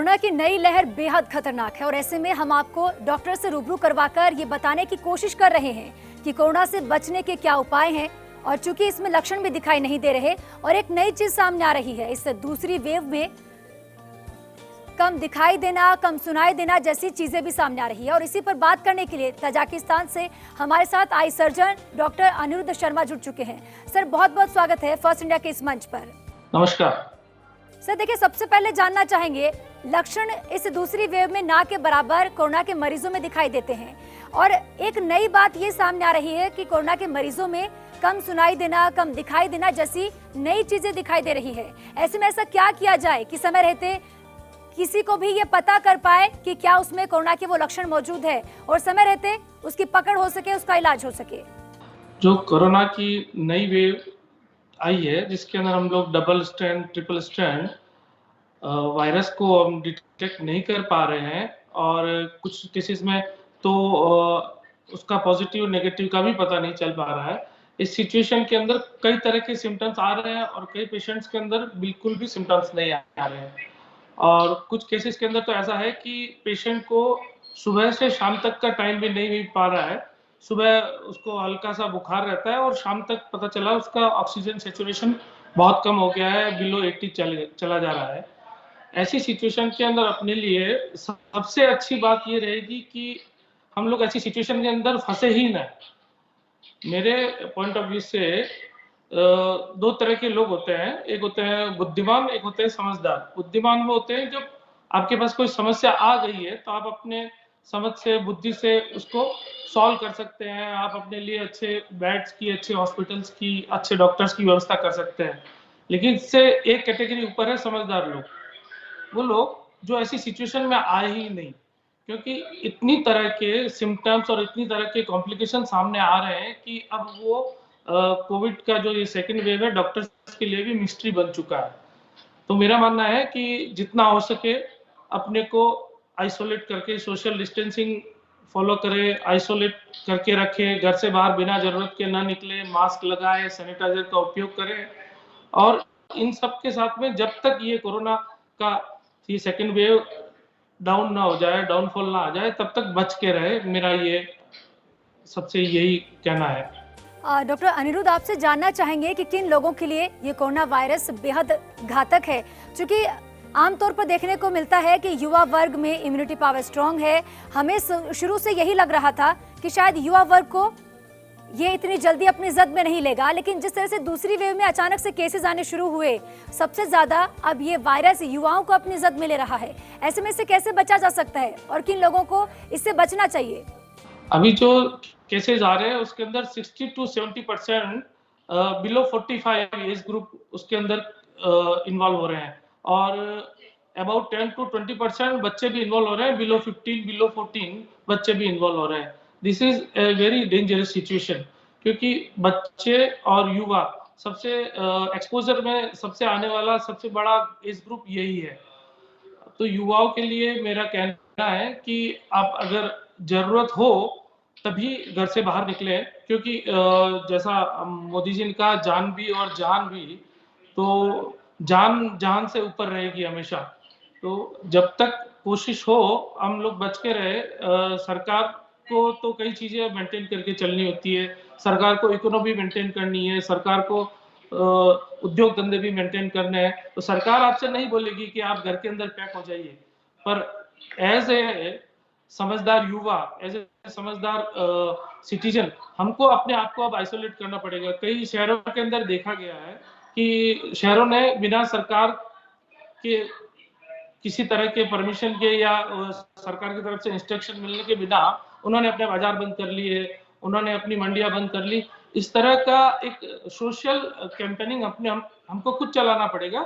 Corona की नई लहर बेहद खतरनाक है और ऐसे में हम आपको डॉक्टर से रूबरू करवाकर ये बताने की कोशिश कर रहे हैं कि कोरोना से बचने के क्या उपाय हैं। और चूंकि इसमें लक्षण भी दिखाई नहीं दे रहे और एक नई चीज सामने आ रही है, इससे दूसरी वेव में कम दिखाई देना, कम सुनाई देना जैसी चीजें भी सामने आ रही है। और इसी पर बात करने के लिए तजाकिस्तान से हमारे साथ आई सर्जन डॉक्टर अनिरुद्ध शर्मा जुड़ चुके हैं। सर, बहुत बहुत स्वागत है फर्स्ट इंडिया के इस मंच पर। नमस्कार सर, देखिए, सबसे पहले जानना चाहेंगे, लक्षण इस दूसरी वेव में ना के बराबर कोरोना के मरीजों में दिखाई देते हैं और एक नई बात ये सामने आ रही है कि कोरोना के मरीजों में कम सुनाई देना, कम दिखाई देना जैसी नई चीजें दिखाई दे रही है। ऐसे में ऐसा क्या किया जाए कि समय रहते किसी को भी ये पता कर पाए कि क्या उसमें कोरोना के वो लक्षण मौजूद है और समय रहते उसकी पकड़ हो सके, उसका इलाज हो सके? जो कोरोना की नई वेव आई है, जिसके अंदर हम लोग double strand, triple strand virus को हम डिटेक्ट नहीं कर पा रहे हैं और कुछ केसेस में तो उसका पॉजिटिव नेगेटिव का भी पता नहीं चल पा रहा है। इस सिचुएशन के अंदर कई तरह के सिम्टम्स आ रहे हैं और कई पेशेंट्स के अंदर बिल्कुल भी सिम्टम्स नहीं आ रहे हैं और कुछ केसेस के अंदर तो ऐसा है कि पेशेंट को सुबह से शाम तक का टाइम भी नहीं मिल पा रहा है। सुबह उसको हल्का सा बुखार रहता है और शाम तक पता चला उसका ऑक्सीजन सैचुरेशन बहुत कम हो गया है, बिलो 80 चला जा रहा है। ऐसी सिचुएशन के अंदर अपने लिए सबसे अच्छी बात ये रहेगी कि हम लोग ऐसी सिचुएशन के अंदर फंसे ही ना। मेरे पॉइंट ऑफ व्यू से दो तरह के लोग होते हैं, एक होते हैं बुद्धिमान, एक होते हैं समझदार। बुद्धिमान वो होते हैं जब आपके पास कोई समस्या आ गई है तो आप अपने समझ से, बुद्धि से उसको सॉल्व कर सकते हैं। आप अपने लिए अच्छे बेड्स की, अच्छे हॉस्पिटल्स की, अच्छे डॉक्टर्स की व्यवस्था कर सकते हैं। लेकिन इससे एक कैटेगरी ऊपर है समझदार लोग। वो लोग जो ऐसी सिचुएशन में आए ही नहीं, क्योंकि इतनी तरह के सिम्टम्स और इतनी तरह के कॉम्प्लिकेशन सामने आ रहे हैं कि अब वो कोविड का जो ये सेकेंड वेव है डॉक्टर्स के लिए भी मिस्ट्री बन चुका है। तो मेरा मानना है कि जितना हो सके अपने को आइसोलेट करके सोशल डिस्टेंसिंग फॉलो करें, आइसोलेट करके रखें, घर से बाहर बिना जरूरत के ना निकले, मास्क लगाएं, सैनिटाइजर का उपयोग करें और इन सब के साथ में जब तक ये कोरोना का ये सेकेंड वेव डाउन ना हो जाए, डाउनफॉल ना आ जाए, तब तक बच के रहे। मेरा ये सबसे यही कहना है। डॉक्टर अनिरुद्ध, आपसे जानना चाहेंगे कि किन लोगों के लिए ये कोरोना वायरस बेहद घातक है, क्योंकि आमतौर पर देखने को मिलता है कि युवा वर्ग में इम्यूनिटी पावर स्ट्रांग है। हमें शुरू से यही लग रहा था कि शायद युवा वर्ग को ये इतनी जल्दी अपनी जद में नहीं लेगा, लेकिन जिस तरह से दूसरी वेव में अचानक से केसेस आने शुरू हुए, सबसे ज्यादा अब ये वायरस युवाओं को अपनी जद में ले रहा है। ऐसे में इससे कैसे बचा जा सकता है और किन लोगों को इससे बचना चाहिए? अभी जो केसेस आ रहे हैं उसके अंदर 60 to 70% बिलो 45 एज ग्रुप उसके अंदर इन्वॉल्व हो रहे हैं और अबाउट 10 to 20% बच्चे भी इन्वॉल्व हो रहे हैं, बिलो 15, बिलो 14 बच्चे भी इन्वॉल्व हो रहे हैं। This is a very dangerous situation, क्योंकि बच्चे और युवा सबसे एक्सपोजर में सबसे आने वाला सबसे बड़ा एज ग्रुप यही है। तो युवाओं के लिए मेरा कहना है कि आप अगर जरूरत हो तभी घर से बाहर निकले, क्योंकि जैसा मोदी जी ने कहा, जान भी और जान भी, तो जान जान से ऊपर रहेगी हमेशा। तो जब तक कोशिश हो हम लोग बच के रहे। सरकार को तो कई चीजें मेंटेन करके चलनी होती है, सरकार को इकोनॉमी मेंटेन करनी है, सरकार को उद्योग धंधे भी मेंटेन करने हैं। तो सरकार आपसे नहीं बोलेगी कि आप घर के अंदर पैक हो जाइए, पर एज ए समझदार युवा, एज ए समझदार सिटीजन, हमको अपने आप को अब आइसोलेट करना पड़ेगा। कई शहरों के अंदर देखा गया है कि शहरों ने बिना सरकार के किसी तरह के परमिशन के या सरकार की तरफ से इंस्ट्रक्शन मिलने के बिना उन्होंने अपने बाजार बंद कर लिए, उन्होंने अपनी मंडियां बंद कर ली। इस तरह का एक सोशल कैंपेनिंग हमको खुद चलाना पड़ेगा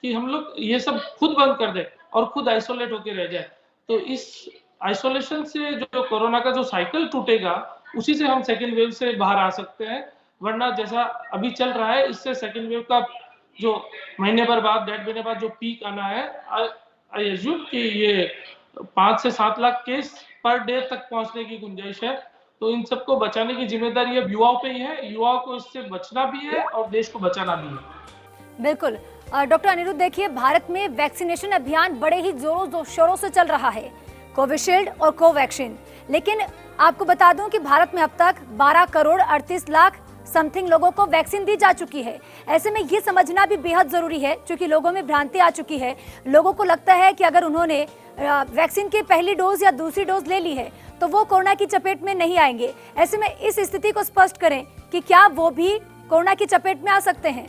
कि हम लोग ये सब खुद बंद कर दें और खुद आइसोलेट होकर रह जाए। तो इस आइसोलेशन से जो कोरोना का जो साइकिल टूटेगा, उसी से हम सेकेंड वेव से बाहर आ सकते हैं। वरना जैसा अभी चल रहा है, इससे सेकेंड वेव का जो महीने भर बाद, 1.5 महीने बाद जो पीक आना है, आई एज्यूम कि ये 5 से 7 लाख केस पर डे तक पहुंचने की गुंजाइश है। तो इन सबको बचाने की जिम्मेदारी अब युवाओं पे ही है। युवाओं को इससे बचना भी है और देश को बचाना भी है। बिल्कुल। डॉक्टर अनिरुद्ध, देखिए भारत में वैक्सीनेशन अभियान बड़े ही जोरों शोरों से चल रहा है, कोविशील्ड और कोवैक्सीन। लेकिन आपको बता दूं कि भारत में अब तक 12 करोड़ 38 लाख समथिंग लोगों को वैक्सीन दी जा चुकी है। ऐसे में ये समझना भी बेहद जरूरी है, क्योंकि लोगों में भ्रांति आ चुकी है। लोगों को लगता है कि अगर उन्होंने वैक्सीन की पहली डोज या दूसरी डोज ले ली है तो वो कोरोना की चपेट में नहीं आएंगे। ऐसे में इस स्थिति को स्पष्ट करें कि क्या वो भी कोरोना की चपेट में आ सकते हैं?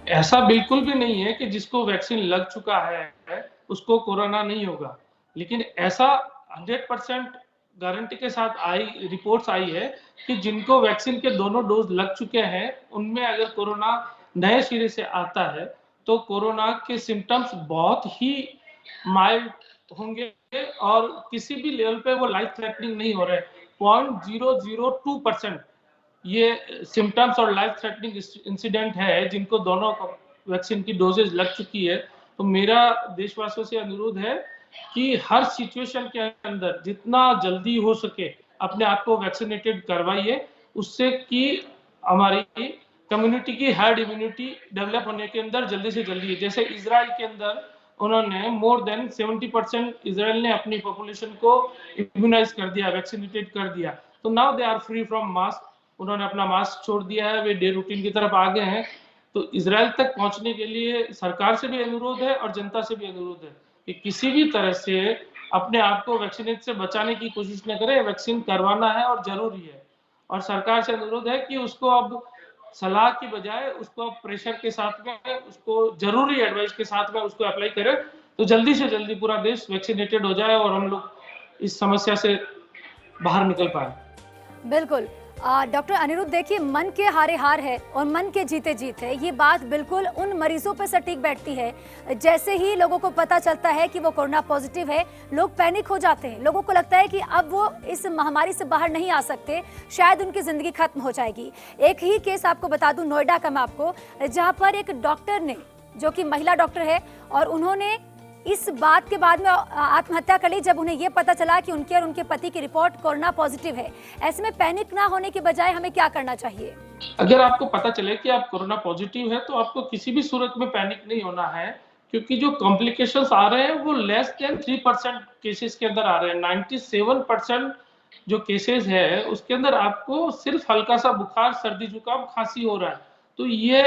ऐसा बिल्कुल भी नहीं है कि जिसको वैक्सीन लग चुका है उसको कोरोना नहीं होगा, लेकिन ऐसा 100% गारंटी के साथ रिपोर्ट्स आई है कि जिनको वैक्सीन के दोनों डोज लग चुके हैं उनमें अगर कोरोना नए सिरे से आता है तो कोरोना के सिम्टम्स बहुत ही माइल्ड होंगे और किसी भी लेवल पे वो लाइफ थ्रेटनिंग नहीं हो रहे। 0.002% ये सिम्टम्स और लाइफ थ्रेटनिंग इंसिडेंट है जिनको दोनों वैक्सीन की डोजेज लग चुकी है। तो मेरा देशवासियों से अनुरोध है कि हर सिचुएशन के अंदर जितना जल्दी हो सके अपने आप को वैक्सीनेटेड करवाइए, उससे कि हमारी कम्युनिटी की हर्ड इम्यूनिटी डेवलप होने के अंदर जल्दी से जल्दी। जैसे इजराइल के अंदर उन्होंने मोर देन 70% इजराइल ने अपनी पॉपुलेशन को इम्यूनाइज कर दिया, वैक्सीनेटेड कर दिया। तो now they are free from mask, उन्होंने अपना मास्क छोड़ दिया है, वे डे रूटीन की तरफ आ गए हैं। तो इजराइल तक पहुंचने के लिए सरकार से भी अनुरोध है और जनता से भी अनुरोध है कि किसी भी तरह से अपने आप को वैक्सीनेट से बचाने की कोशिश न करें। वैक्सीन करवाना है और जरूरी है, और सरकार से अनुरोध है कि उसको अब सलाह की बजाय उसको प्रेशर के साथ में, उसको जरूरी एडवाइस के साथ में उसको अप्लाई करें, तो जल्दी से जल्दी पूरा देश वैक्सीनेटेड हो जाए और हम लोग इस समस्या से बाहर निकल पाए। बिल्कुल डॉक्टर अनिरुद्ध, देखिए मन के हारे हार है और मन के जीते जीत है। ये बात बिल्कुल उन मरीजों पर सटीक बैठती है। जैसे ही लोगों को पता चलता है कि वो कोरोना पॉजिटिव है, लोग पैनिक हो जाते हैं। लोगों को लगता है कि अब वो इस महामारी से बाहर नहीं आ सकते, शायद उनकी जिंदगी खत्म हो जाएगी। एक ही केस आपको बता दूं, नोएडा का मैं आपको, जहाँ पर एक डॉक्टर ने, जो कि महिला डॉक्टर है, और उन्होंने इस बात के बाद में आत्महत्या कर ली जब उन्हें यह पता चला कि उनके और उनके पति की रिपोर्ट कोरोना पॉजिटिव है। ऐसे में पैनिक ना होने के बजाय हमें क्या करना चाहिए? अगर आपको पता चले कि आप कोरोना पॉजिटिव है तो आपको किसी भी सूरत में पैनिक नहीं होना है, क्योंकि जो कॉम्प्लिकेशंस आ रहे हैं वो लेस देन 3% केसेस के अंदर आ रहे हैं। 97% जो केसेस है उसके अंदर आपको सिर्फ हल्का सा बुखार, सर्दी, जुकाम, खांसी हो रहा है। तो ये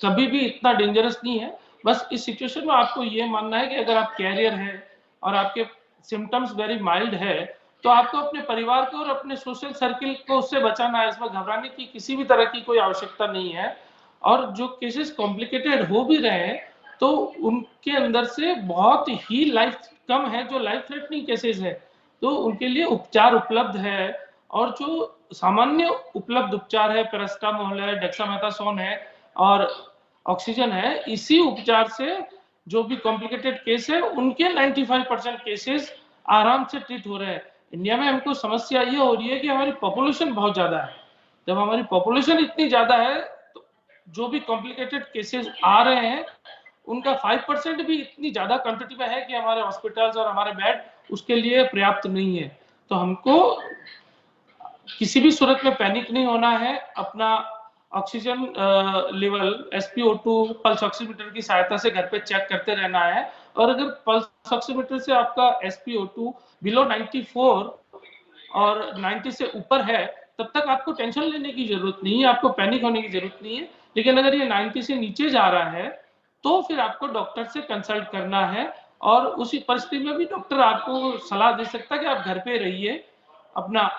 कभी भी इतना डेंजरस नहीं है। बस इस सिचुएशन में आपको ये मानना है कि अगर आप कैरियर है और आपके सिम्टम्स वेरी माइल्ड है तो आपको अपने परिवार को और अपने सोशल सर्किल को उससे बचाना है। इसमें घबराने की किसी भी तरह की कोई आवश्यकता नहीं है। और जो केसेस कॉम्प्लिकेटेड हो भी रहे हैं तो उनके अंदर से बहुत ही लाइफ कम है जो लाइफ थ्रेटनिंग केसेस है, तो उनके लिए उपचार उपलब्ध है। और जो सामान्य उपलब्ध उपचार है, पैरासिटामोल है, डेक्सामेथासोन है और ऑक्सीजन है, इसी उपचार से जो भी कॉम्प्लिकेटेड केस है उनके 95% केसेस आराम से ट्रीट हो रहे हैं। इंडिया में हमको समस्या ये हो रही है कि हमारी पॉपुलेशन बहुत ज्यादा है। जब हमारी पॉपुलेशन इतनी ज्यादा है तो जो भी कॉम्प्लिकेटेड केसेस आ रहे हैं उनका 5% भी इतनी ज्यादा क्वांटिटी में है कि हमारे हॉस्पिटल्स और हमारे बेड उसके लिए पर्याप्त नहीं है। तो हमको किसी भी सूरत में पैनिक नहीं होना है। अपना oxygen level SpO2 pulse oximeter की सहायता से घर पे चेक करते रहना है। और अगर पल्स ऑक्सीमीटर से आपका SpO2 बिलो 94 और 90 से ऊपर है तब तक आपको टेंशन लेने की जरूरत नहीं है, आपको पैनिक होने की जरूरत नहीं है। लेकिन अगर ये 90 से नीचे जा रहा है तो फिर आपको डॉक्टर से कंसल्ट करना है, और उसी परिस्थिति में भी डॉक्टर आपको सलाह दे सकता है कि आप घर पे रहिए, अपना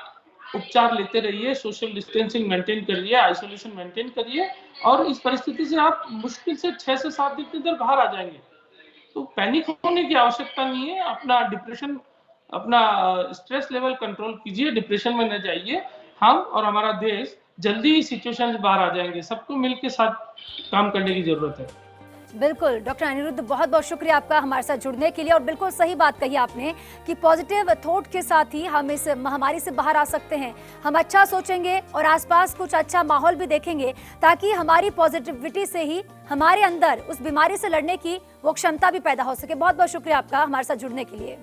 उपचार लेते रहिए, सोशल डिस्टेंसिंग मेंटेन करिए, आइसोलेशन मेंटेन करिए, और इस परिस्थिति से आप मुश्किल से 6 से 7 दिन के अंदर बाहर आ जाएंगे। तो पैनिक होने की आवश्यकता नहीं है। अपना डिप्रेशन, अपना स्ट्रेस लेवल कंट्रोल कीजिए, डिप्रेशन में न जाइए। हम और हमारा देश जल्दी इस सिचुएशन से बाहर आ जाएंगे। सबको मिलकर साथ काम करने की जरूरत है। बिल्कुल डॉक्टर अनिरुद्ध, बहुत बहुत शुक्रिया आपका हमारे साथ जुड़ने के लिए। और बिल्कुल सही बात कही आपने कि पॉजिटिव थॉट के साथ ही हम इस महामारी से बाहर आ सकते हैं। हम अच्छा सोचेंगे और आसपास कुछ अच्छा माहौल भी देखेंगे, ताकि हमारी पॉजिटिविटी से ही हमारे अंदर उस बीमारी से लड़ने की वो क्षमता भी पैदा हो सके। बहुत बहुत शुक्रिया आपका हमारे साथ जुड़ने के लिए।